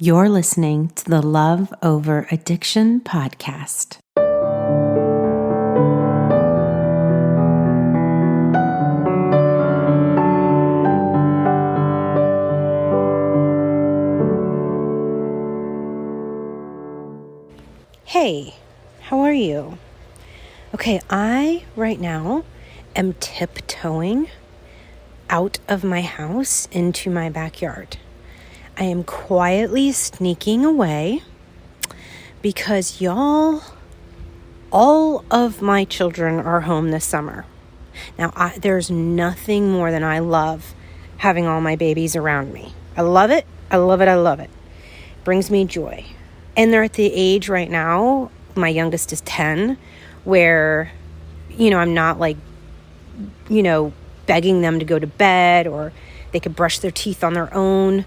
You're listening to the Love Over Addiction podcast. Hey, how are you? Okay, I right now am tiptoeing out of my house into my backyard. I am quietly sneaking away because all of my children are home this summer. Now, there's nothing more than I love having all my babies around me. I love it. I love it. I love it. Brings me joy. And they're at the age right now, my youngest is 10, where, I'm not begging them to go to bed, or they could brush their teeth on their own.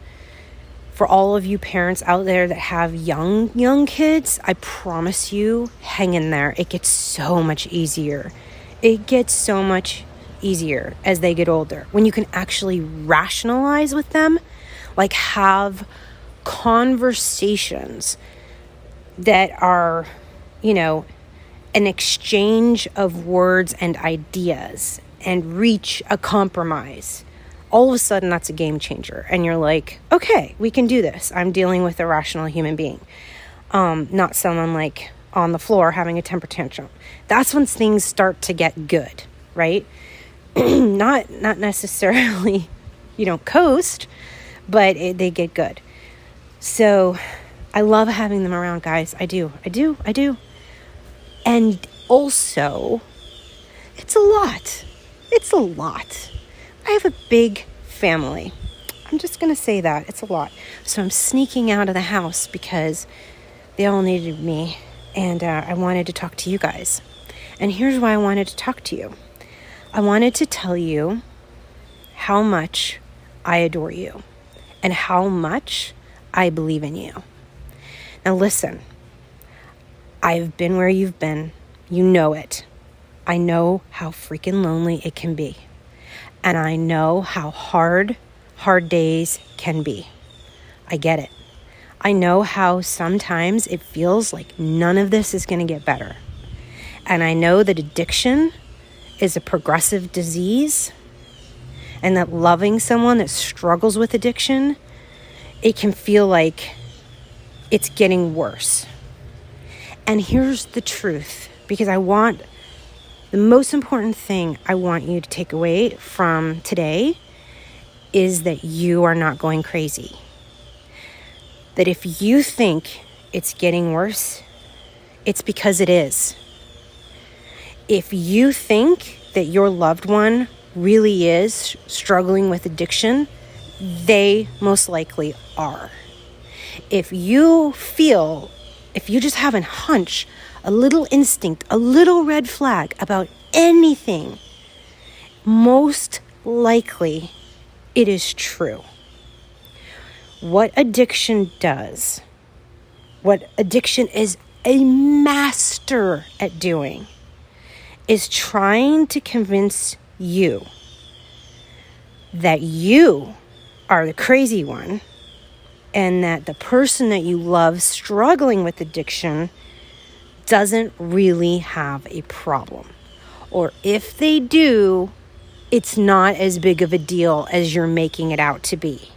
For all of you parents out there that have young kids, I promise you, hang in there. It gets so much easier. It gets so much easier as they get older. When you can actually rationalize with them, like have conversations that are, an exchange of words and ideas and reach a compromise. All of a sudden, that's a game changer. And you're like, okay, we can do this. I'm dealing with a rational human being, not someone like on the floor having a temper tantrum. That's when things start to get good, right? Not necessarily, you don't coast, but they get good. So I love having them around, guys. I do. And also, it's a lot. I have a big family. I'm just going to say that. It's a lot. So I'm sneaking out of the house because they all needed me. And I wanted to talk to you guys. And here's why I wanted to talk to you. I wanted to tell you how much I adore you and how much I believe in you. Now listen, I've been where you've been. You know it. I know how freaking lonely it can be. And I know how hard days can be. I get it. I know how sometimes it feels like none of this is going to get better. And I know that addiction is a progressive disease, and that loving someone that struggles with addiction, it can feel like it's getting worse. And here's the truth, because the most important thing I want you to take away from today is that you are not going crazy. That if you think it's getting worse, it's because it is. If you think that your loved one really is struggling with addiction, they most likely are. If you just have a hunch, a little instinct, a little red flag about anything, most likely it is true. What addiction does, what addiction is a master at doing, is trying to convince you that you are the crazy one, and that the person that you love struggling with addiction doesn't really have a problem. Or if they do, it's not as big of a deal as you're making it out to be.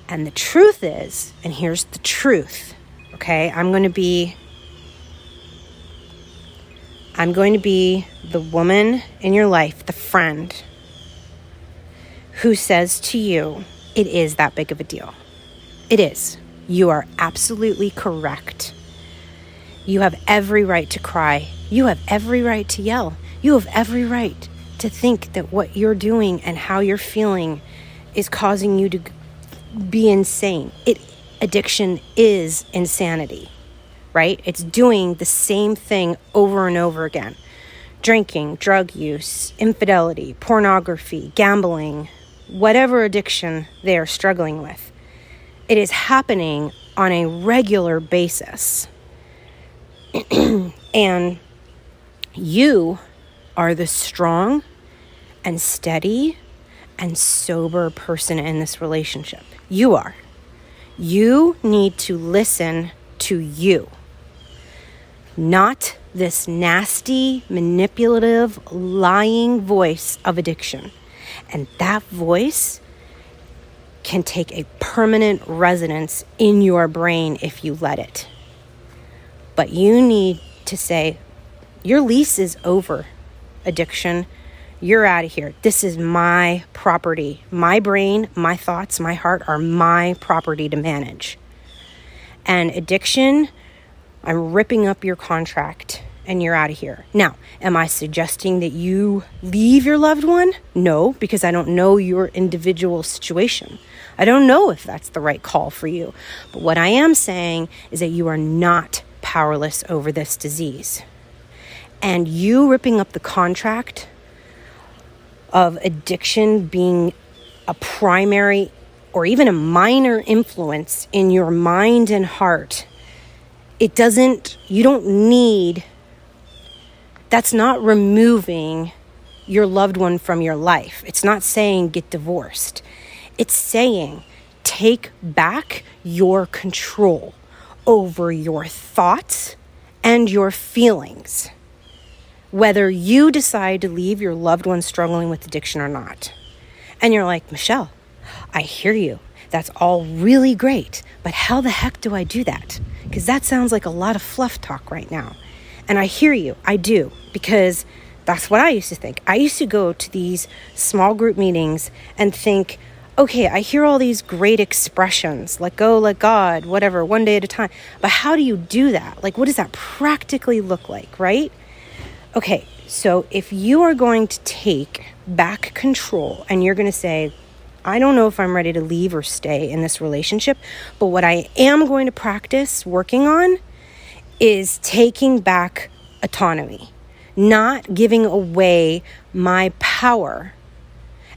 And the truth is, and here's the truth, okay? I'm going to be the woman in your life, the friend, who says to you, it is that big of a deal. It is. You are absolutely correct. You have every right to cry. You have every right to yell. You have every right to think that what you're doing and how you're feeling is causing you to be insane. Addiction is insanity, right? It's doing the same thing over and over again. Drinking, drug use, infidelity, pornography, gambling, whatever addiction they are struggling with. It is happening on a regular basis. And you are the strong and steady and sober person in this relationship. You are. You need to listen to you, not this nasty, manipulative, lying voice of addiction. And that voice can take a permanent residence in your brain if you let it. But you need to say, your lease is over, addiction. You're out of here. This is my property. My brain, my thoughts, my heart are my property to manage. And addiction, I'm ripping up your contract and you're out of here. Now, am I suggesting that you leave your loved one? No, because I don't know your individual situation. I don't know if that's the right call for you. But what I am saying is that you are not powerless over this disease. And you ripping up the contract of addiction being a primary or even a minor influence in your mind and heart, you don't need, that's not removing your loved one from your life. It's not saying get divorced. It's saying take back your control over your thoughts and your feelings, whether you decide to leave your loved one struggling with addiction or not. And you're like, Michelle, I hear you. That's all really great. But how the heck do I do that? Because that sounds like a lot of fluff talk right now. And I hear you. I do. Because that's what I used to think. I used to go to these small group meetings and think, okay, I hear all these great expressions, let go, let God, whatever, one day at a time. But how do you do that? Like, what does that practically look like, right? Okay, so if you are going to take back control and you're going to say, I don't know if I'm ready to leave or stay in this relationship, but what I am going to practice working on is taking back autonomy, not giving away my power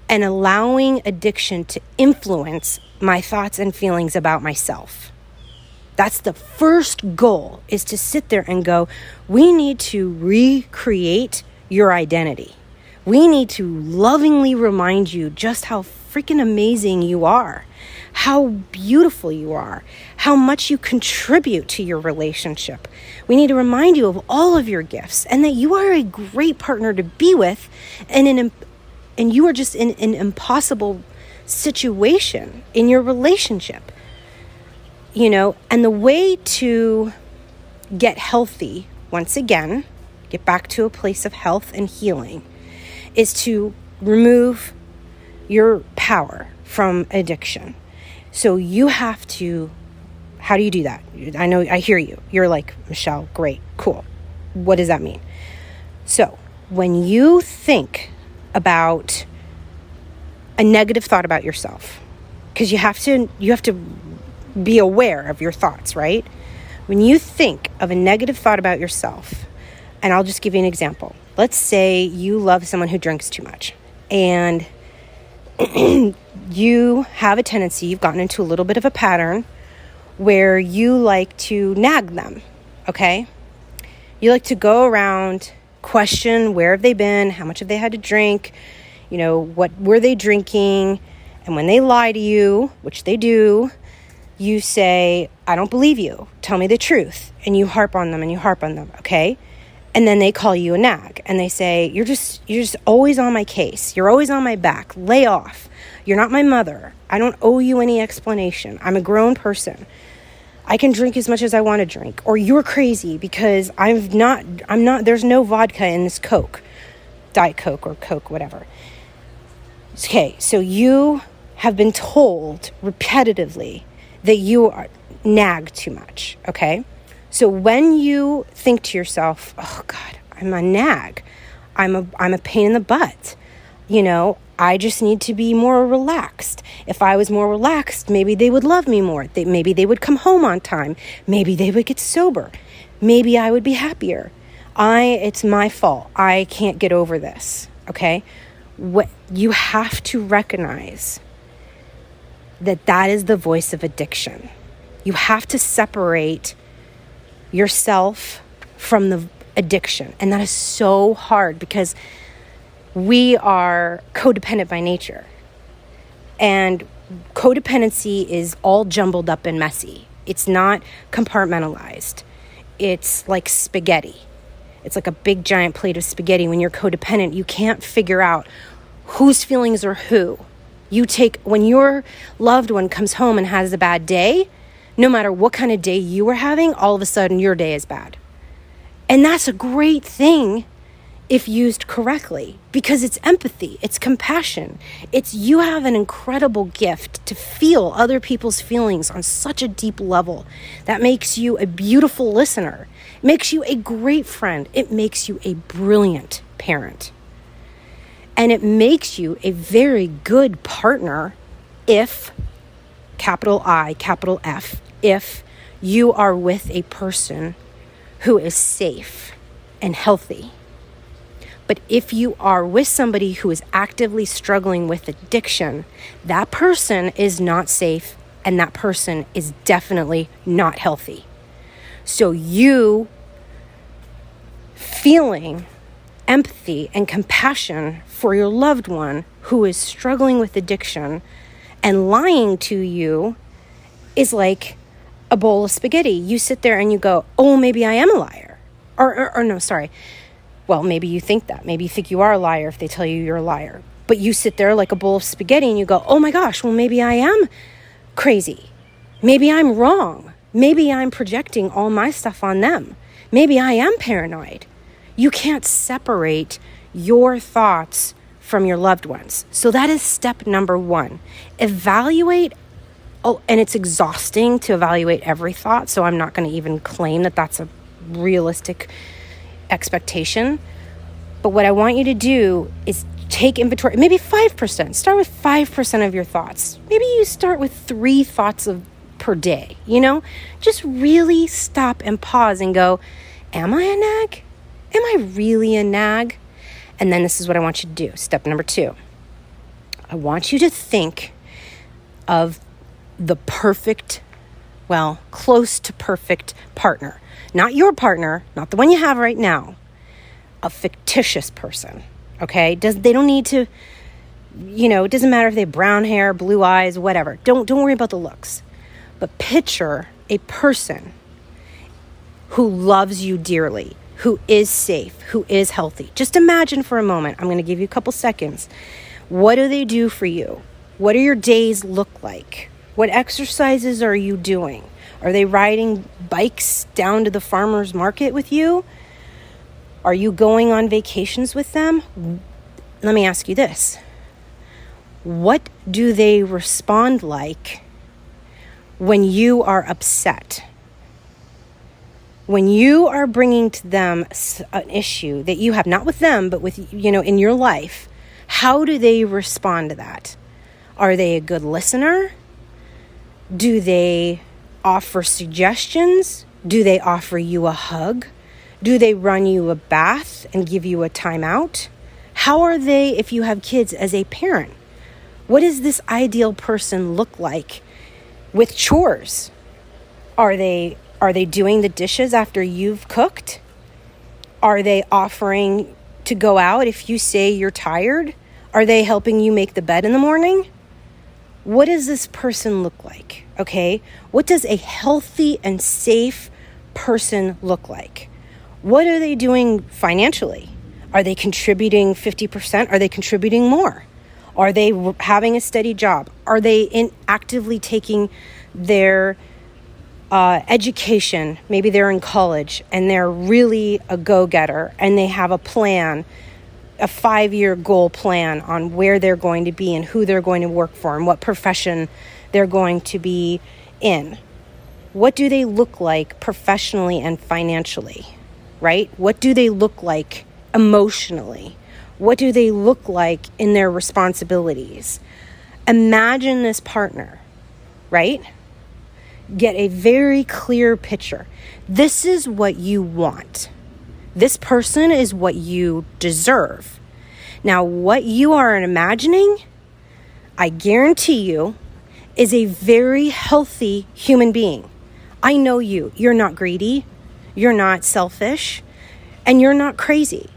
and allowing addiction to influence my thoughts and feelings about myself. That's the first goal, is to sit there and go, we need to recreate your identity. We need to lovingly remind you just how freaking amazing you are, how beautiful you are, how much you contribute to your relationship. We need to remind you of all of your gifts and that you are a great partner to be with, and you are just in an impossible situation in your relationship. And the way to get healthy, once again, get back to a place of health and healing, is to remove your power from addiction. So you have to, how do you do that? I hear you. You're like, Michelle, great, cool. What does that mean? So when you think about a negative thought about yourself, because you have to be aware of your thoughts, right? When you think of a negative thought about yourself, and I'll just give you an example. Let's say you love someone who drinks too much, and you have a tendency, you've gotten into a little bit of a pattern where you like to nag them, okay? You like to go around, question where have they been, how much have they had to drink, what were they drinking, and when they lie to you, which they do, you say, I don't believe you, tell me the truth, and you harp on them, okay? And then they call you a nag, and they say, you're just always on my case. You're always on my back. Lay off. You're not my mother. I don't owe you any explanation. I'm a grown person. I can drink as much as I want to drink. Or you're crazy because I'm not, there's no vodka in this Coke. Diet Coke or Coke, whatever. Okay, so you have been told repetitively that you nag too much, okay? So when you think to yourself, oh God, I'm a nag, I'm a pain in the butt, I just need to be more relaxed. If I was more relaxed, maybe they would love me more. Maybe they would come home on time. Maybe they would get sober. Maybe I would be happier. It's my fault. I can't get over this, okay? What you have to recognize that is the voice of addiction. You have to separate yourself from the addiction. And that is so hard because we are codependent by nature. And Codependency is all jumbled up and messy. It's not compartmentalized. It's like spaghetti. It's like a big giant plate of spaghetti. When you're codependent, you can't figure out whose feelings are who. When your loved one comes home and has a bad day, no matter what kind of day you were having, all of a sudden your day is bad. And that's a great thing if used correctly, because it's empathy, it's compassion. You have an incredible gift to feel other people's feelings on such a deep level. That makes you a beautiful listener. It makes you a great friend. It makes you a brilliant parent. And it makes you a very good partner if, capital I, capital F, if you are with a person who is safe and healthy. But if you are with somebody who is actively struggling with addiction, that person is not safe and that person is definitely not healthy. So you feeling empathy and compassion for your loved one who is struggling with addiction and lying to you is like a bowl of spaghetti. You sit there and you go, oh, maybe I am a liar. Or no, sorry. Well, maybe you think that. Maybe you think you are a liar if they tell you you're a liar. But you sit there like a bowl of spaghetti and you go, oh my gosh, well, maybe I am crazy. Maybe I'm wrong. Maybe I'm projecting all my stuff on them. Maybe I am paranoid. You can't separate your thoughts from your loved ones. So that is step number 1. Evaluate. Oh, and it's exhausting to evaluate every thought. So I'm not going to even claim that that's a realistic expectation. But what I want you to do is take inventory, maybe 5%. Start with 5% of your thoughts. Maybe you start with 3 thoughts per day, Just really stop and pause and go, am I a nag? Am I really a nag? And then this is what I want you to do. Step number 2. I want you to think of the perfect, close to perfect partner. Not your partner, not the one you have right now. A fictitious person, okay? They don't need to, it doesn't matter if they have brown hair, blue eyes, whatever. Don't worry about the looks. But picture a person who loves you dearly, who is safe, who is healthy. Just imagine for a moment. I'm going to give you a couple seconds. What do they do for you? What do your days look like? What exercises are you doing? Are they riding bikes down to the farmer's market with you? Are you going on vacations with them? Let me ask you this. What do they respond like when you are upset? When you are bringing to them an issue that you have, not with them, but with, in your life, how do they respond to that? Are they a good listener? Do they offer suggestions? Do they offer you a hug? Do they run you a bath and give you a timeout? How are they, if you have kids, as a parent? What does this ideal person look like with chores? Are they doing the dishes after you've cooked? Are they offering to go out if you say you're tired? Are they helping you make the bed in the morning? What does this person look like? Okay? What does a healthy and safe person look like? What are they doing financially? Are they contributing 50%? Are they contributing more? Are they having a steady job? Are they actively taking their education? Maybe they're in college and they're really a go-getter and they have a plan, a 5-year goal plan on where they're going to be and who they're going to work for and what profession they're going to be in. What do they look like professionally and financially, right? What do they look like emotionally? What do they look like in their responsibilities? Imagine this partner, right? Get a very clear picture. This is what you want. This person is what you deserve. Now, what you are imagining, I guarantee you, is a very healthy human being. I know you. You're not greedy. You're not selfish. And you're not crazy.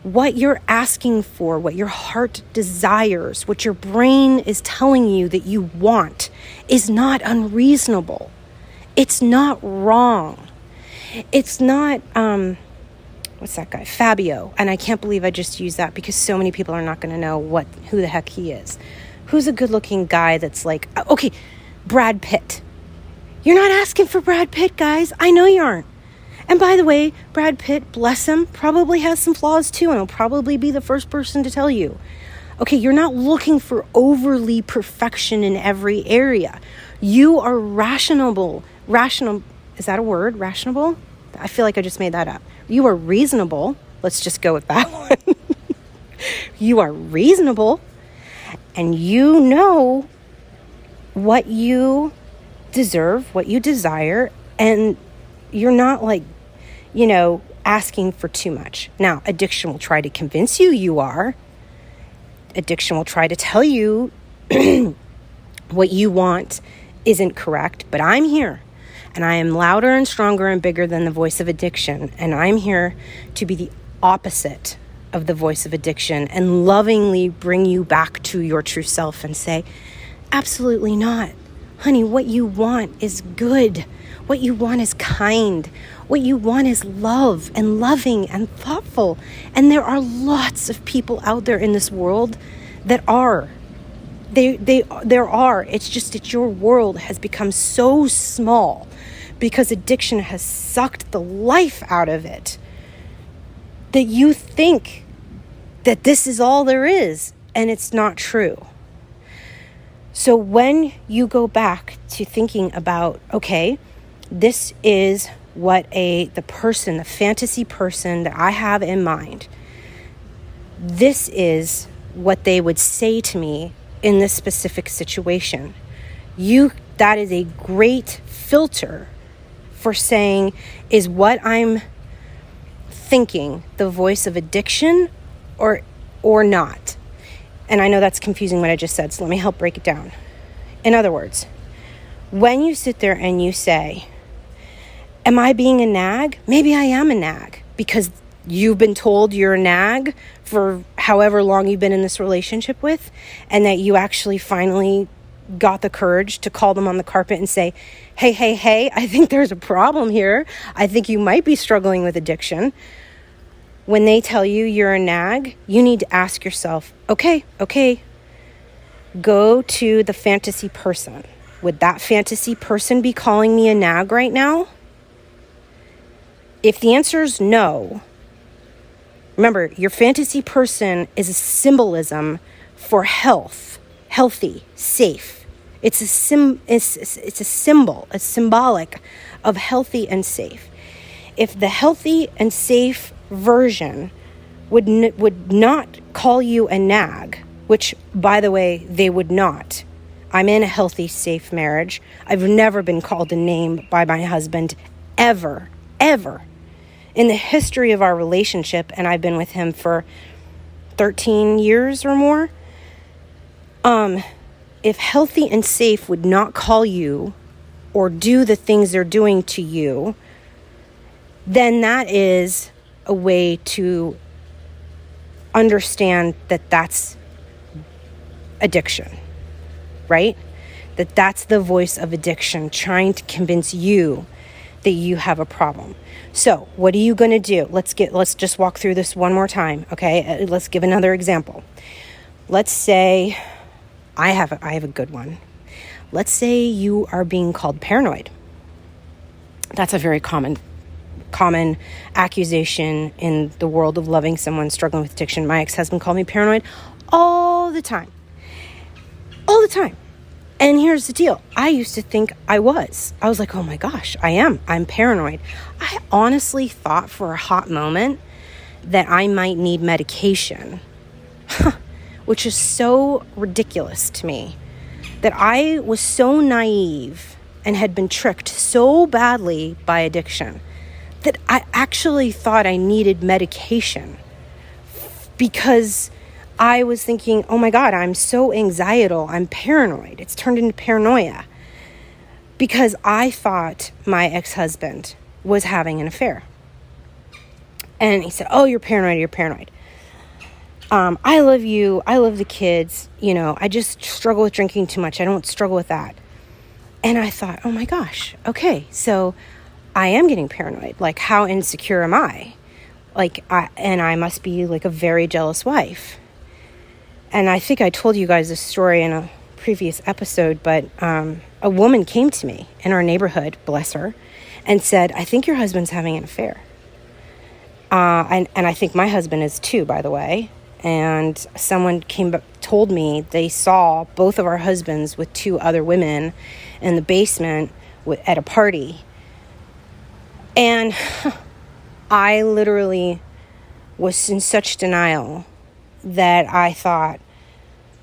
what you're asking for, what your heart desires, what your brain is telling you that you want is not unreasonable. It's not wrong. It's not, what's that guy? Fabio. And I can't believe I just used that because so many people are not going to know who the heck he is. Who's a good-looking guy that's like, okay, Brad Pitt. You're not asking for Brad Pitt, guys. I know you aren't. And by the way, Brad Pitt, bless him, probably has some flaws too, and he'll probably be the first person to tell you. Okay, you're not looking for overly perfection in every area. You are rational, is that a word? Rational? I feel like I just made that up. You are reasonable. Let's just go with that one. You are reasonable, and you know what you deserve, what you desire, and you're not like, asking for too much. Now, addiction will try to convince you are. Addiction will try to tell you what you want isn't correct, but I'm here. And I am louder and stronger and bigger than the voice of addiction. And I'm here to be the opposite of the voice of addiction and lovingly bring you back to your true self and say, absolutely not. Honey, what you want is good. What you want is kind. What you want is love and loving and thoughtful. And there are lots of people out there in this world that are. There are. It's just that your world has become so small because addiction has sucked the life out of it that you think that this is all there is, and it's not true. So when you go back to thinking about, okay, this is what the fantasy person that I have in mind, this is what they would say to me in this specific situation. That is a great filter for saying, is what I'm thinking the voice of addiction or not? And I know that's confusing what I just said, so let me help break it down. In other words, when you sit there and you say, am I being a nag? Maybe I am a nag because you've been told you're a nag for however long you've been in this relationship with, and that you actually finally got the courage to call them on the carpet and say, hey, I think there's a problem here. I think you might be struggling with addiction. When they tell you you're a nag, you need to ask yourself, okay, go to the fantasy person. Would that fantasy person be calling me a nag right now? If the answer is no, remember, your fantasy person is a symbolism for healthy, safe. It's a symbol, it's symbolic of healthy and safe. If the healthy and safe version would not call you a nag, which, by the way, they would not. I'm in a healthy, safe marriage. I've never been called a name by my husband, ever. In the history of our relationship, and I've been with him for 13 years or more, if healthy and safe would not call you or do the things they're doing to you, then that is a way to understand that that's addiction, right? That's the voice of addiction trying to convince you that you have a problem. So what are you going to do? Let's just walk through this one more time, okay? Let's give another example. Let's say I have a good one. Let's say you are being called paranoid. That's a very common accusation in the world of loving someone struggling with addiction. My ex-husband called me paranoid all the time. And here's the deal. I used to think I was like, oh my gosh, I'm paranoid. I honestly thought for a hot moment that I might need medication, which is so ridiculous to me, that I was so naive and had been tricked so badly by addiction that I actually thought I needed medication because I was thinking, oh my God, I'm so anxietal, I'm paranoid. It's turned into paranoia because I thought my ex-husband was having an affair. And he said, oh, you're paranoid. I love you. I love the kids. I just struggle with drinking too much. I don't struggle with that. And I thought, oh my gosh, okay, so I am getting paranoid. Like, how insecure am I? I must be like a very jealous wife. And I think I told you guys this story in a previous episode, but a woman came to me in our neighborhood, bless her, and said, I think your husband's having an affair. And I think my husband is too, by the way. And someone told me they saw both of our husbands with two other women in the basement at a party. And I literally was in such denial that I thought,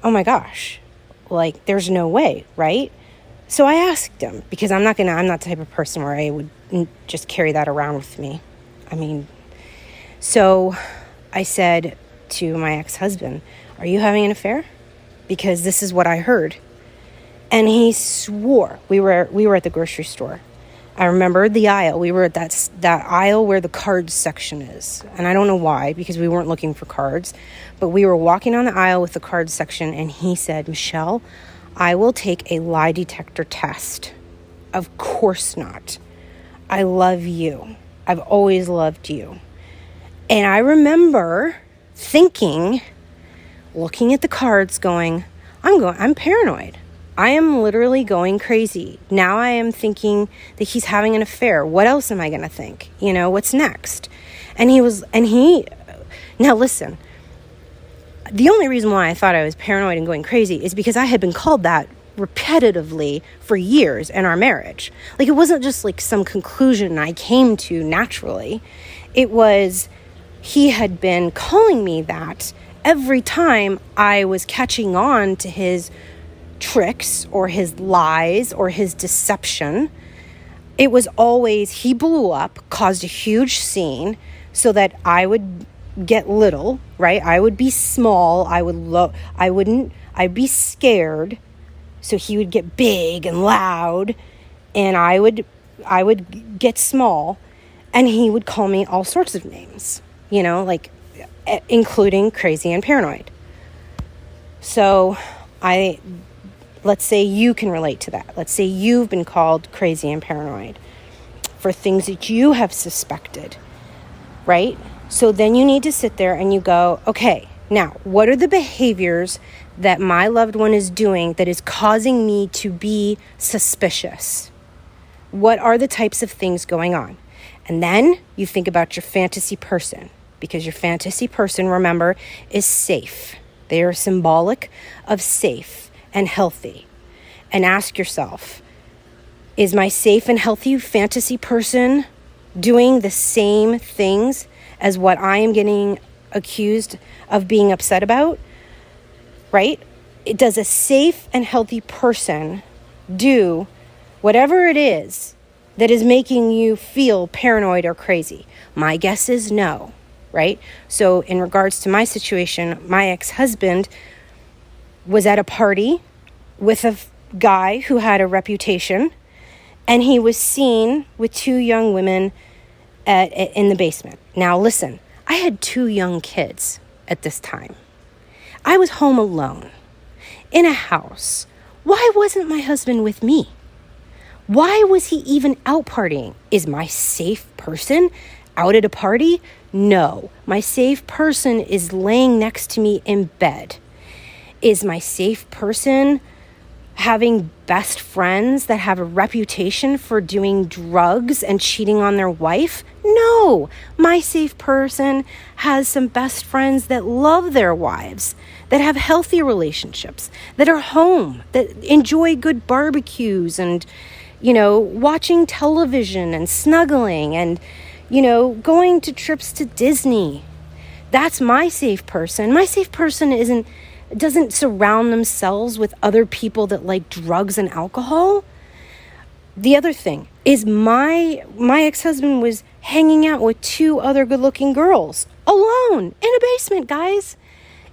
oh my gosh, like, there's no way, right? So I asked him, because I'm not the type of person where I would just carry that around with me. So I said to my ex-husband, are you having an affair? Because this is what I heard. And he swore. We were at the grocery store. I remember the aisle. We were at that aisle where the cards section is. And I don't know why, because we weren't looking for cards. But we were walking on the aisle with the cards section, and he said, Michelle, I will take a lie detector test. Of course not. I love you. I've always loved you. And I remember thinking, looking at the cards, going, I'm paranoid. I am literally going crazy. Now I am thinking that he's having an affair. What else am I going to think? What's next? Now listen, the only reason why I thought I was paranoid and going crazy is because I had been called that repetitively for years in our marriage. Like, it wasn't just like some conclusion I came to naturally. It was, he had been calling me that every time I was catching on to his tricks or his lies or his deception. It was always, he blew up, caused a huge scene so that I would get little, right? I would be small. I'd be scared. So he would get big and loud, and I would get small, and he would call me all sorts of names, including crazy and paranoid. So let's say you can relate to that. Let's say you've been called crazy and paranoid for things that you have suspected, right? So then you need to sit there and you go, okay, now what are the behaviors that my loved one is doing that is causing me to be suspicious? What are the types of things going on? And then you think about your fantasy person, because your fantasy person, remember, is safe. They are symbolic of safe and healthy. And ask yourself, is my safe and healthy fantasy person doing the same things as what I am getting accused of being upset about? Right? Does a safe and healthy person do whatever it is that is making you feel paranoid or crazy? My guess is no, right? So in regards to my situation, my ex-husband was at a party with a guy who had a reputation, and he was seen with two young women in the basement. Now listen, I had two young kids at this time. I was home alone in a house. Why wasn't my husband with me? Why was he even out partying? Is my safe person out at a party? No, my safe person is laying next to me in bed. Is my safe person having best friends that have a reputation for doing drugs and cheating on their wife? No, my safe person has some best friends that love their wives, that have healthy relationships, that are home, that enjoy good barbecues and, watching television and snuggling and, going to trips to Disney. That's my safe person. My safe person doesn't surround themselves with other people that like drugs and alcohol. The other thing is my ex-husband was hanging out with two other good-looking girls alone in a basement, guys.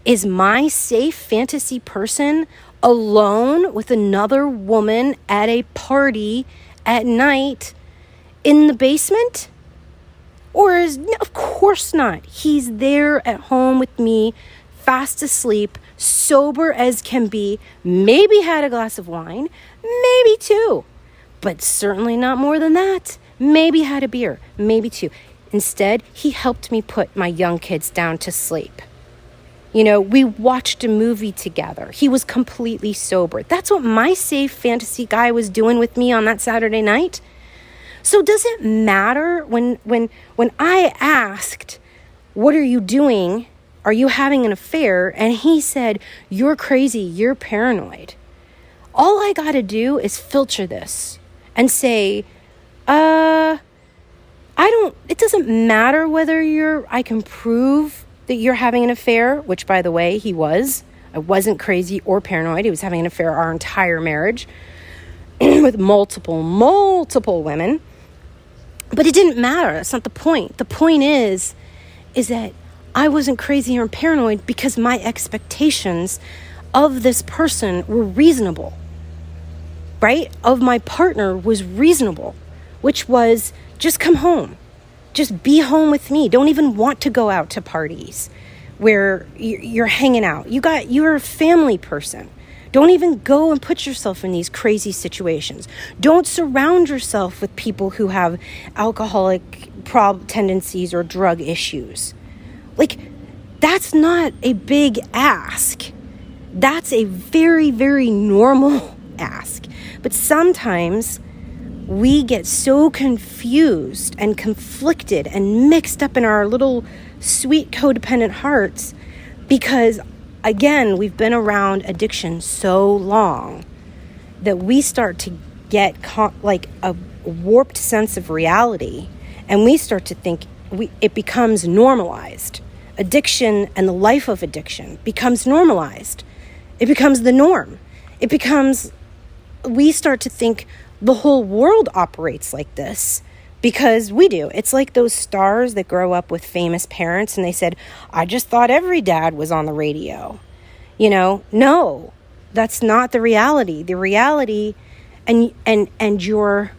Is my safe fantasy person alone with another woman at a party at night in the basement? Or of course not. He's there at home with me fast asleep, sober as can be, maybe had a glass of wine, maybe two, but certainly not more than that. Maybe had a beer, maybe two. Instead, he helped me put my young kids down to sleep. We watched a movie together. He was completely sober. That's what my safe fantasy guy was doing with me on that Saturday night. So does it matter when I asked, what are you doing? Are you having an affair? And he said, you're crazy, you're paranoid. All I got to do is filter this and say, it doesn't matter whether I can prove that you're having an affair, which by the way, he was. I wasn't crazy or paranoid. He was having an affair our entire marriage with multiple women. But it didn't matter. That's not the point. The point is that I wasn't crazy or paranoid because my expectations of this person were reasonable, right? Of my partner was reasonable, which was just come home. Just be home with me. Don't even want to go out to parties where you're hanging out. You're a family person. Don't even go and put yourself in these crazy situations. Don't surround yourself with people who have alcoholic tendencies or drug issues. That's not a big ask. That's a very, very normal ask. But sometimes we get so confused and conflicted and mixed up in our little sweet codependent hearts because, again, we've been around addiction so long that we start to get a warped sense of reality, and we start to think it becomes normalized. Addiction and the life of addiction becomes normalized. It becomes the norm. We start to think the whole world operates like this because we do. It's like those stars that grow up with famous parents and they said, I just thought every dad was on the radio. No, that's not the reality. The reality and your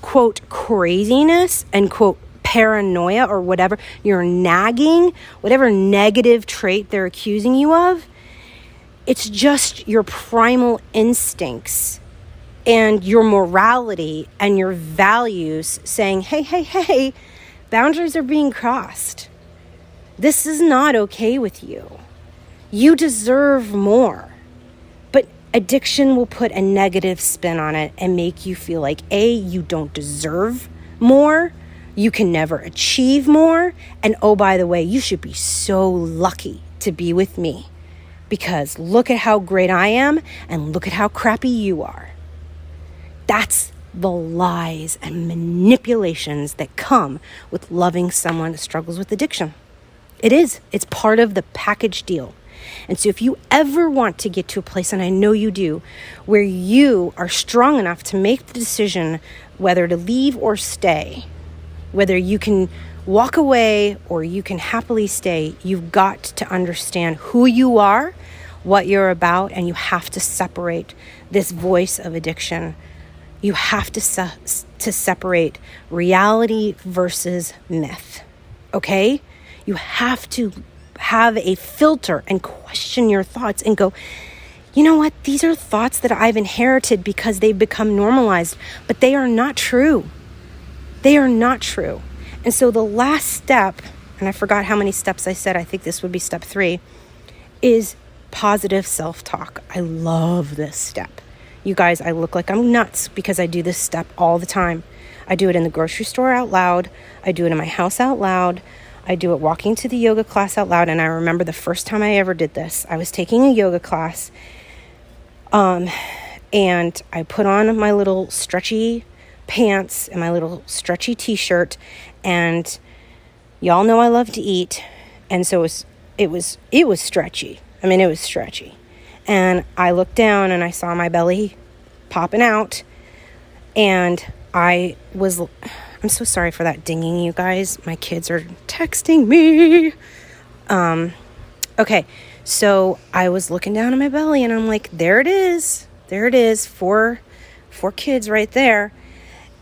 quote craziness and quote paranoia or whatever, your nagging, whatever negative trait they're accusing you of, it's just your primal instincts and your morality and your values saying, hey, boundaries are being crossed. This is not okay with you. You deserve more. But addiction will put a negative spin on it and make you feel like, A, you don't deserve more. You can never achieve more. And oh, by the way, you should be so lucky to be with me because look at how great I am and look at how crappy you are. That's the lies and manipulations that come with loving someone that struggles with addiction. It is. It's part of the package deal. And so if you ever want to get to a place, and I know you do, where you are strong enough to make the decision whether to leave or stay, whether you can walk away or you can happily stay, you've got to understand who you are, what you're about, and you have to separate this voice of addiction. You have to separate reality versus myth, okay? You have to have a filter and question your thoughts and go, you know what? These are thoughts that I've inherited because they've become normalized, but they are not true. They are not true. And so the last step, and I forgot how many steps I said, I think this would be step 3, is positive self-talk. I love this step. You guys, I look like I'm nuts because I do this step all the time. I do it in the grocery store out loud. I do it in my house out loud. I do it walking to the yoga class out loud. And I remember the first time I ever did this, I was taking a yoga class, and I put on my little stretchy pants and my little stretchy t-shirt, and y'all know I love to eat. And so it was stretchy. I mean, it was stretchy. And I looked down and I saw my belly popping out. And I'm so sorry for that dinging, you guys. My kids are texting me. Okay, so I was looking down at my belly and I'm like, there it is. There it is. Four kids right there.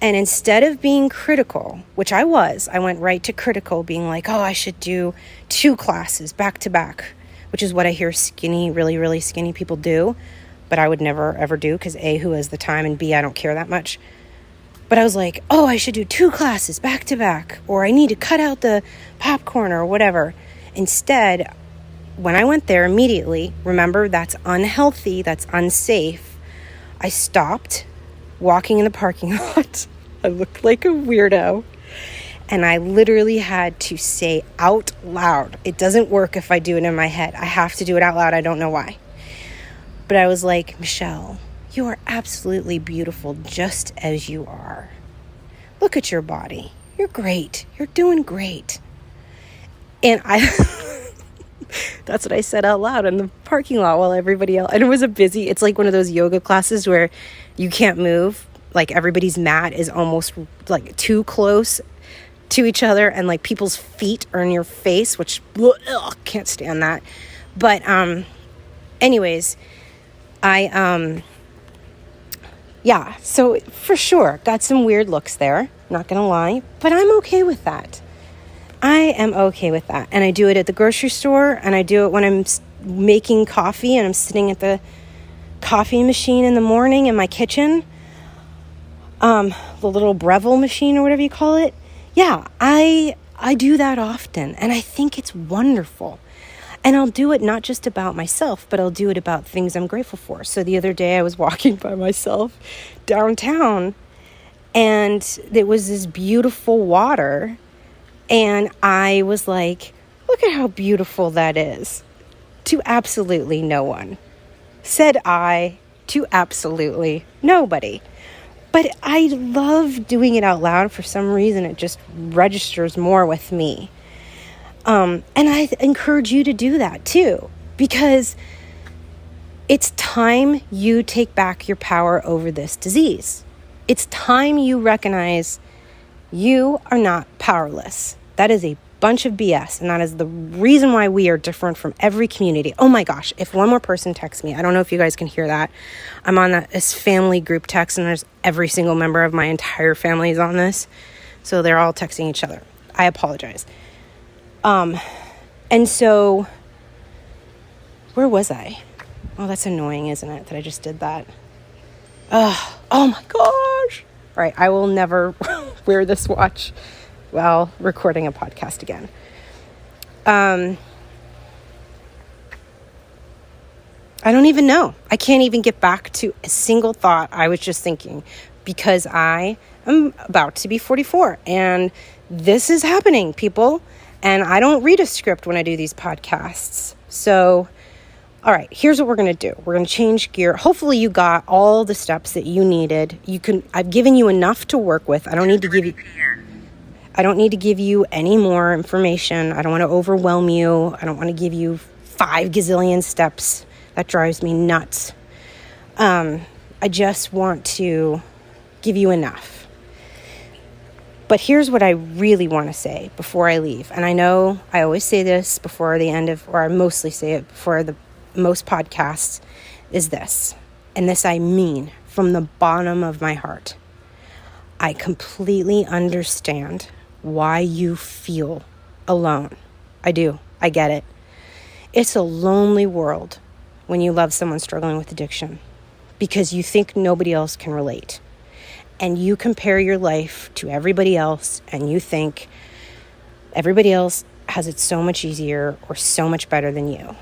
And instead of being critical, which I went right to critical, being like, oh, I should do 2 classes back to back. which is what I hear skinny, really, really skinny people do, but I would never, ever do because A, who has the time, and B, I don't care that much. But I was like, oh, I should do 2 classes back to back, or I need to cut out the popcorn or whatever. Instead, when I went there immediately, remember, that's unhealthy, that's unsafe. I stopped walking in the parking lot. I looked like a weirdo. And I literally had to say out loud. It doesn't work if I do it in my head. I have to do it out loud. I don't know why. But I was like, Michelle, you are absolutely beautiful just as you are. Look at your body. You're great. You're doing great. And that's what I said out loud in the parking lot while everybody else, and it was it's like one of those yoga classes where you can't move. Like everybody's mat is almost like too close to each other, and like people's feet are in your face, which can't stand that. But anyways, so for sure got some weird looks there, not gonna lie, but I'm okay with that. I am okay with that. And I do it at the grocery store, and I do it when I'm making coffee and I'm sitting at the coffee machine in the morning in my kitchen, the little Breville machine or whatever you call it. Yeah, I do that often, and I think it's wonderful. And I'll do it not just about myself, but I'll do it about things I'm grateful for. So the other day I was walking by myself downtown, and there was this beautiful water, and I was like, look at how beautiful that is. To absolutely no one. Said I to absolutely nobody. But I love doing it out loud. For some reason, it just registers more with me. And I encourage you to do that too, because it's time you take back your power over this disease. It's time you recognize you are not powerless. That is a bunch of BS, and that is the reason why we are different from every community. Oh my gosh, if one more person texts me, I don't know if you guys can hear that. I'm on this family group text, and there's every single member of my entire family is on this, so they're all texting each other. I apologize. And so where was I? Oh, that's annoying, isn't it, that I just did that? Oh my gosh. All right, I will never wear this watch while recording a podcast again. I don't even know. I can't even get back to a single thought I was just thinking, because I am about to be 44, and this is happening, people. And I don't read a script when I do these podcasts. So, all right, here's what we're going to do. We're going to change gear. Hopefully you got all the steps that you needed. I've given you enough to work with. I don't need to give you any more information. I don't want to overwhelm you. I don't want to give you 5 gazillion steps. That drives me nuts. I just want to give you enough. But here's what I really want to say before I leave. And I know I always say this before the end of, or I mostly say it before the most podcasts, is this. And this I mean from the bottom of my heart. I completely understand why you feel alone. I do. I get it. It's a lonely world when you love someone struggling with addiction, because you think nobody else can relate. And you compare your life to everybody else, and you think everybody else has it so much easier or so much better than you.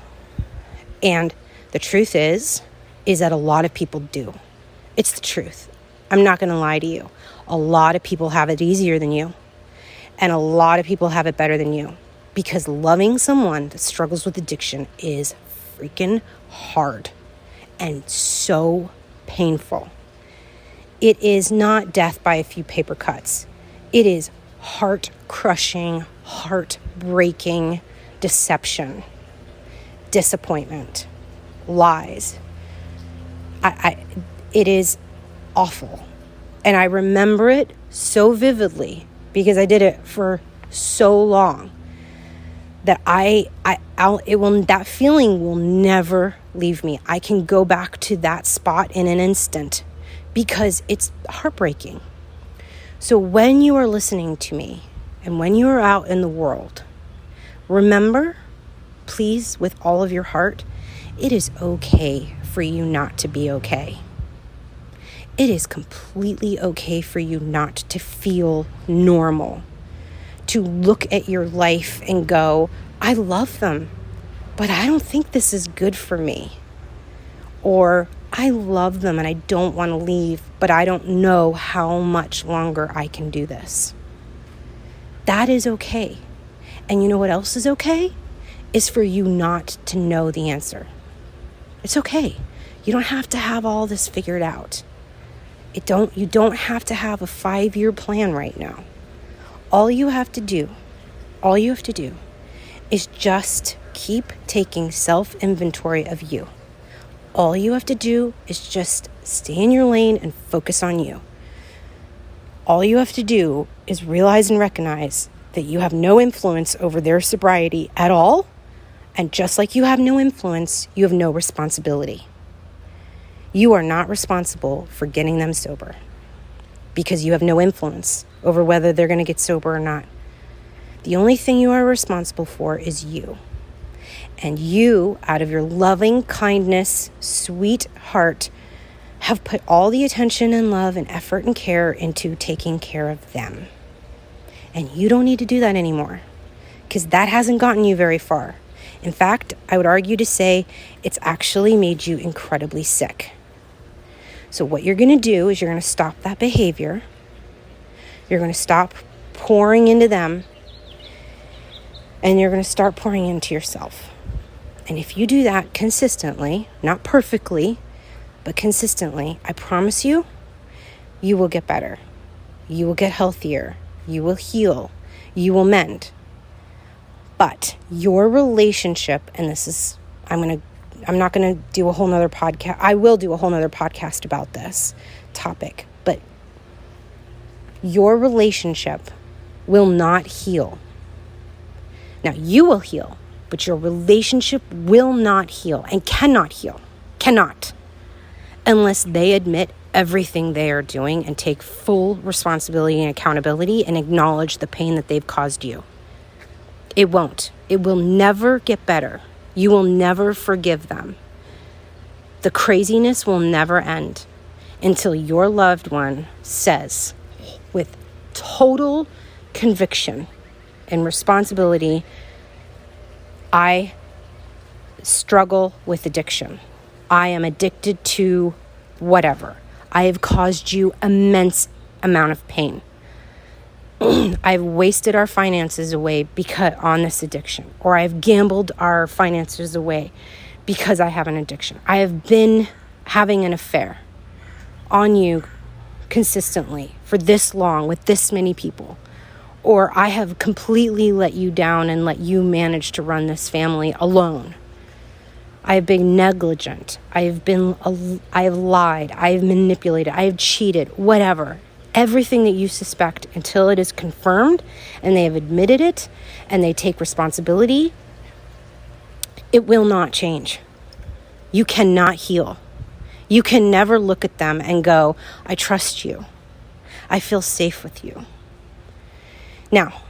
And the truth is that a lot of people do. It's the truth. I'm not going to lie to you. A lot of people have it easier than you. And a lot of people have it better than you. Because loving someone that struggles with addiction is freaking hard and so painful. It is not death by a few paper cuts. It is heart-crushing, heart-breaking deception, disappointment, lies. It is awful. And I remember it so vividly because I did it for so long that that feeling will never leave me. I can go back to that spot in an instant, because it's heartbreaking. So when you are listening to me and when you are out in the world, remember, please, with all of your heart, it is okay for you not to be okay. It is completely okay for you not to feel normal, to look at your life and go, I love them, but I don't think this is good for me. Or I love them and I don't want to leave, but I don't know how much longer I can do this. That is okay. And you know what else is okay? Is for you not to know the answer. It's okay. You don't have to have all this figured out. You don't have to have a 5-year plan right now. All you have to do is just keep taking self-inventory of you. All you have to do is just stay in your lane and focus on you. All you have to do is realize and recognize that you have no influence over their sobriety at all. And just like you have no influence, you have no responsibility. You are not responsible for getting them sober because you have no influence over whether they're going to get sober or not. The only thing you are responsible for is you. And you, out of your loving kindness, sweet heart, have put all the attention and love and effort and care into taking care of them. And you don't need to do that anymore because that hasn't gotten you very far. In fact, I would argue to say it's actually made you incredibly sick. So what you're going to do is you're going to stop that behavior. You're going to stop pouring into them. And you're going to start pouring into yourself. And if you do that consistently, not perfectly, but consistently, I promise you, you will get better. You will get healthier. You will heal. You will mend. But your relationship, and this is, I'm not going to do a whole nother podcast. I will do a whole nother podcast about this topic, but your relationship will not heal. Now, you will heal, but your relationship will not heal and cannot heal. Cannot. Unless they admit everything they are doing and take full responsibility and accountability and acknowledge the pain that they've caused you. It won't. It will never get better. You will never forgive them. The craziness will never end until your loved one says, with total conviction and responsibility, I struggle with addiction. I am addicted to whatever. I have caused you immense amount of pain. I've wasted our finances away because on this addiction, or I've gambled our finances away because I have an addiction. I have been having an affair on you consistently for this long with this many people, or I have completely let you down and let you manage to run this family alone. I have been negligent. I have lied. I have manipulated. I have cheated, whatever. Everything that you suspect until it is confirmed and they have admitted it and they take responsibility, it will not change. You cannot heal. You can never look at them and go, I trust you. I feel safe with you. Now,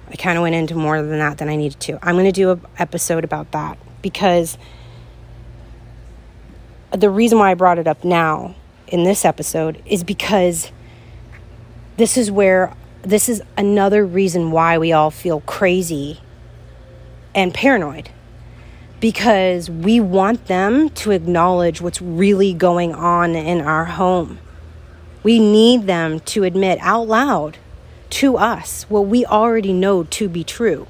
I kind of went into more than that than I needed to. I'm going to do an episode about that because the reason why I brought it up now in this episode is because this is another reason why we all feel crazy and paranoid, because we want them to acknowledge what's really going on in our home. We need them to admit out loud to us what we already know to be true.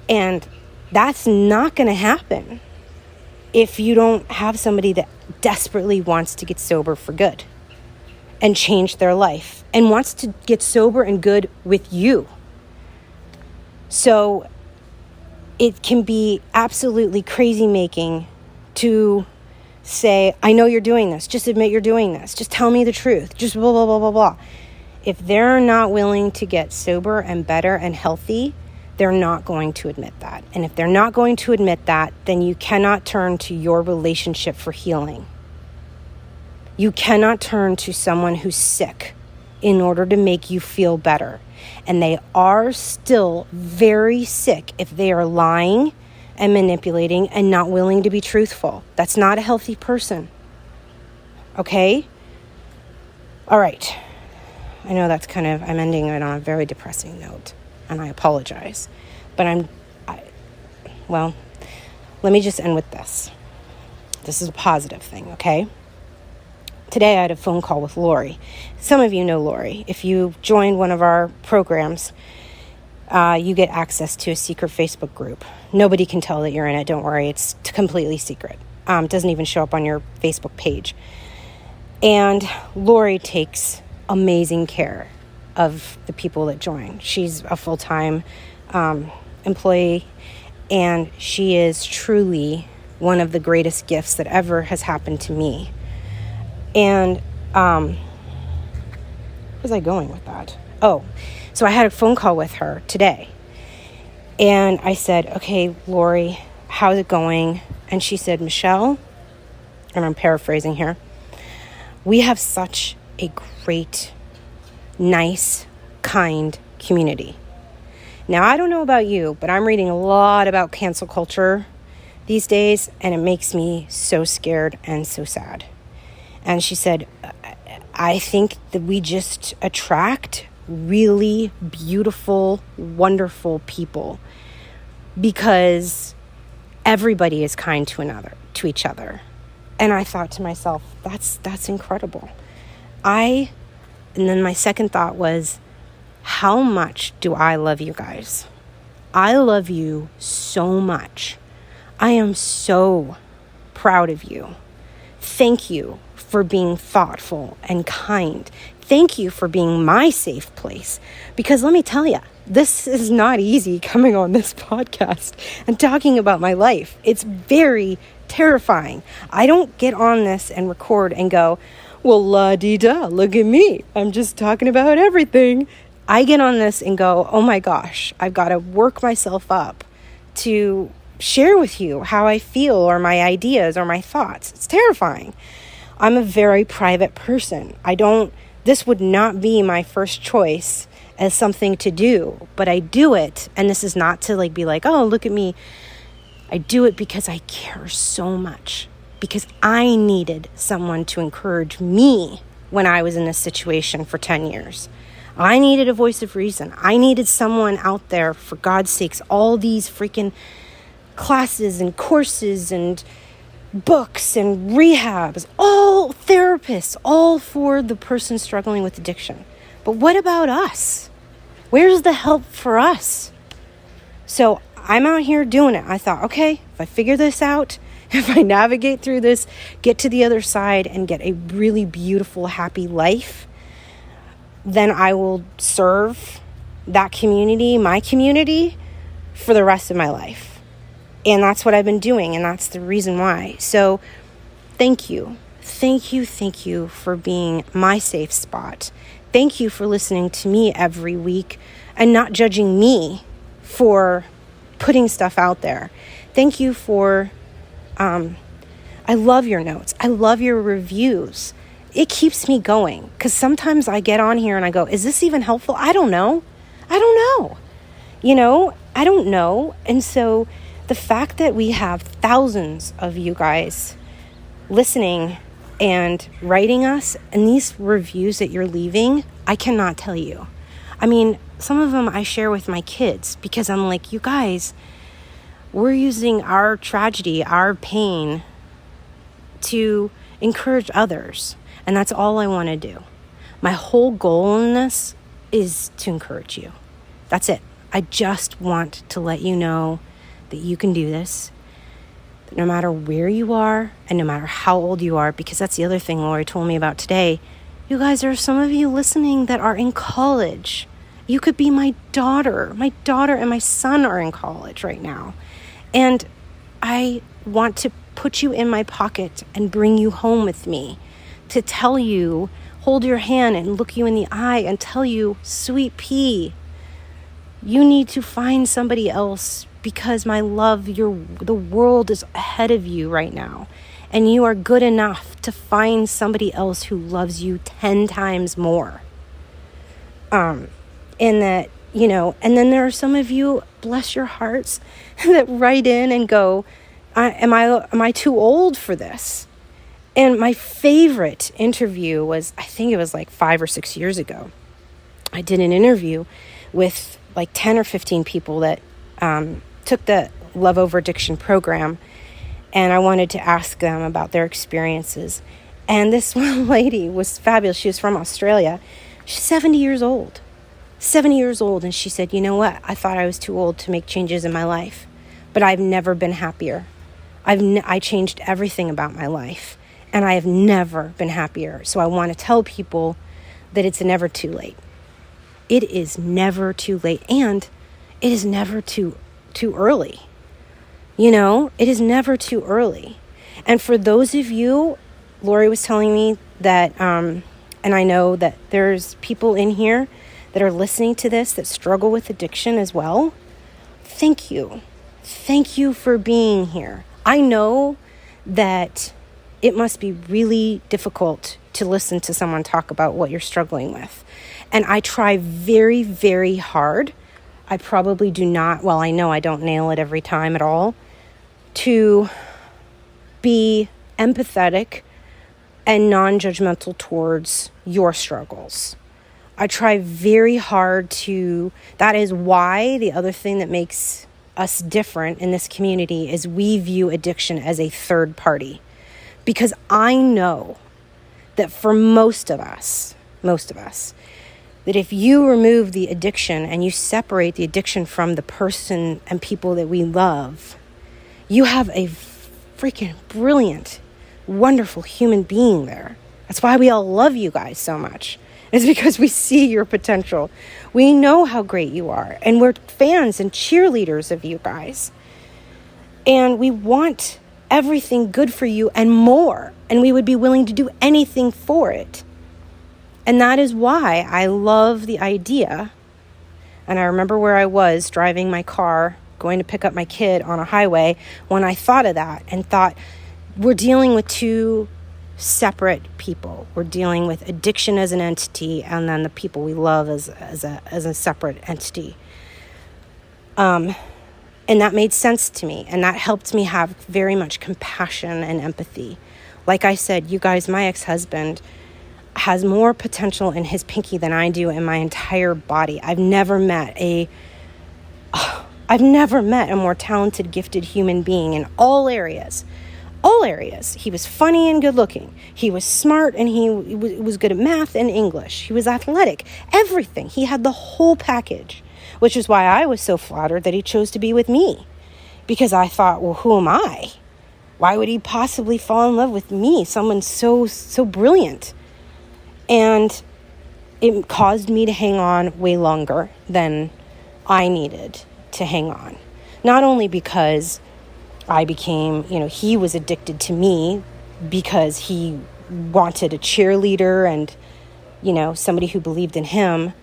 And that's not going to happen if you don't have somebody that desperately wants to get sober for good and change their life and wants to get sober and good with you. So it can be absolutely crazy making to say, I know you're doing this. Just admit you're doing this. Just tell me the truth. Just blah, blah, blah, blah, blah. If they're not willing to get sober and better and healthy, they're not going to admit that. And if they're not going to admit that, then you cannot turn to your relationship for healing. You cannot turn to someone who's sick in order to make you feel better. And they are still very sick if they are lying and manipulating and not willing to be truthful. That's not a healthy person. Okay? All right. I know I'm ending it on a very depressing note, and I apologize. But let me just end with this. This is a positive thing, okay? Today I had a phone call with Lori. Some of you know Lori. If you joined one of our programs, you get access to a secret Facebook group. Nobody can tell that you're in it. Don't worry. It's completely secret. It doesn't even show up on your Facebook page. And Lori takes amazing care of the people that join. She's a full-time employee, and she is truly one of the greatest gifts that ever has happened to me. And where was I going with that? Oh, so I had a phone call with her today. And I said, okay, Lori, how's it going? And she said, Michelle, and I'm paraphrasing here, we have such a great, nice, kind community. Now, I don't know about you, but I'm reading a lot about cancel culture these days, and it makes me so scared and so sad. And she said, I think that we just attract really beautiful, wonderful people because everybody is kind to each other. And I thought to myself, that's incredible. And then my second thought was, how much do I love you guys? I love you so much. I am so proud of you. Thank you for being thoughtful and kind. Thank you for being my safe place. Because let me tell you, this is not easy coming on this podcast and talking about my life. It's very terrifying. I don't get on this and record and go, well, la-dee-da, look at me. I'm just talking about everything. I get on this and go, oh my gosh, I've got to work myself up to share with you how I feel or my ideas or my thoughts. It's terrifying. I'm a very private person. This would not be my first choice as something to do, but I do it. And this is not to be like, oh, look at me. I do it because I care so much, because I needed someone to encourage me when I was in this situation for 10 years. I needed a voice of reason. I needed someone out there, for God's sakes, all these freaking classes and courses and books and rehabs, all therapists, all for the person struggling with addiction. But what about us? Where's the help for us? So I'm out here doing it. I thought, okay, if I figure this out, if I navigate through this, get to the other side and get a really beautiful, happy life, then I will serve that community, my community, for the rest of my life. And that's what I've been doing, and that's the reason why. So thank you. Thank you for being my safe spot. Thank you for listening to me every week and not judging me for putting stuff out there. Thank you for, I love your notes. I love your reviews. It keeps me going, because sometimes I get on here and I go, is this even helpful? I don't know. I don't know. And so the fact that we have thousands of you guys listening and writing us, and these reviews that you're leaving, I cannot tell you. I mean, some of them I share with my kids because I'm like, you guys, we're using our tragedy, our pain to encourage others. And that's all I want to do. My whole goal in this is to encourage you. That's it. I just want to let you know that you can do this, that no matter where you are and no matter how old you are, because that's the other thing Lori told me about today. You guys, there are some of you listening that are in college. You could be my daughter. My daughter and my son are in college right now. And I want to put you in my pocket and bring you home with me to tell you, hold your hand and look you in the eye and tell you, sweet pea, you need to find somebody else, because my love, the world is ahead of you right now. And you are good enough to find somebody else who loves you 10 times more. In that, and then there are some of you, bless your hearts, that write in and go, am I too old for this? And my favorite interview was, I think it was like 5 or 6 years ago. I did an interview with like 10 or 15 people that took the Love Over Addiction program, and I wanted to ask them about their experiences. And this one lady was fabulous. She was from Australia. She's 70 years old. 70 years old, and she said, you know what? I thought I was too old to make changes in my life, but I've never been happier. I changed everything about my life, and I have never been happier. So I want to tell people that it's never too late. It is never too late, and it is never too early. It is never too early. And for those of you, Lori was telling me that, and I know that there's people in here that are listening to this that struggle with addiction as well. Thank you. Thank you for being here. I know that it must be really difficult to listen to someone talk about what you're struggling with. And I try very, very hard. I probably do not, well, I know I don't nail it every time at all, to be empathetic and non-judgmental towards your struggles. I try very hard to, that is why the other thing that makes us different in this community is we view addiction as a third party. Because I know that for most of us, that if you remove the addiction and you separate the addiction from the person and people that we love, you have a freaking brilliant, wonderful human being there. That's why we all love you guys so much. It's because we see your potential. We know how great you are. And we're fans and cheerleaders of you guys. And we want everything good for you and more. And we would be willing to do anything for it. And that is why I love the idea. And I remember where I was driving my car, going to pick up my kid on a highway, when I thought of that and thought, we're dealing with two separate people. We're dealing with addiction as an entity, and then the people we love as a separate entity. And that made sense to me, and that helped me have very much compassion and empathy. Like I said, you guys, my ex-husband has more potential in his pinky than I do in my entire body. I've never met a more talented, gifted human being in all areas. All areas. He was funny and good looking. He was smart, and he was good at math and English. He was athletic. Everything. He had the whole package, which is why I was so flattered that he chose to be with me. Because I thought, well, who am I? Why would he possibly fall in love with me? Someone so brilliant. And it caused me to hang on way longer than I needed to hang on. Not only because I became, he was addicted to me because he wanted a cheerleader and, somebody who believed in him,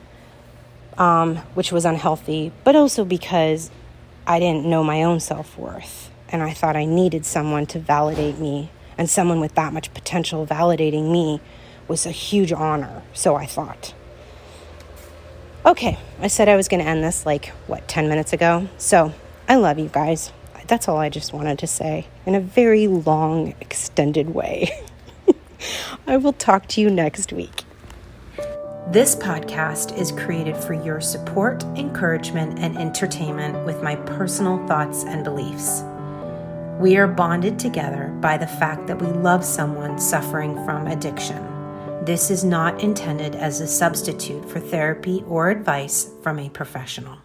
which was unhealthy, but also because I didn't know my own self-worth. And I thought I needed someone to validate me, and someone with that much potential validating me was a huge honor. So I thought. Okay, I said I was going to end this 10 minutes ago. So I love you guys. That's all I just wanted to say in a very long, extended way. I will talk to you next week. This podcast is created for your support, encouragement, and entertainment with my personal thoughts and beliefs. We are bonded together by the fact that we love someone suffering from addiction. This is not intended as a substitute for therapy or advice from a professional.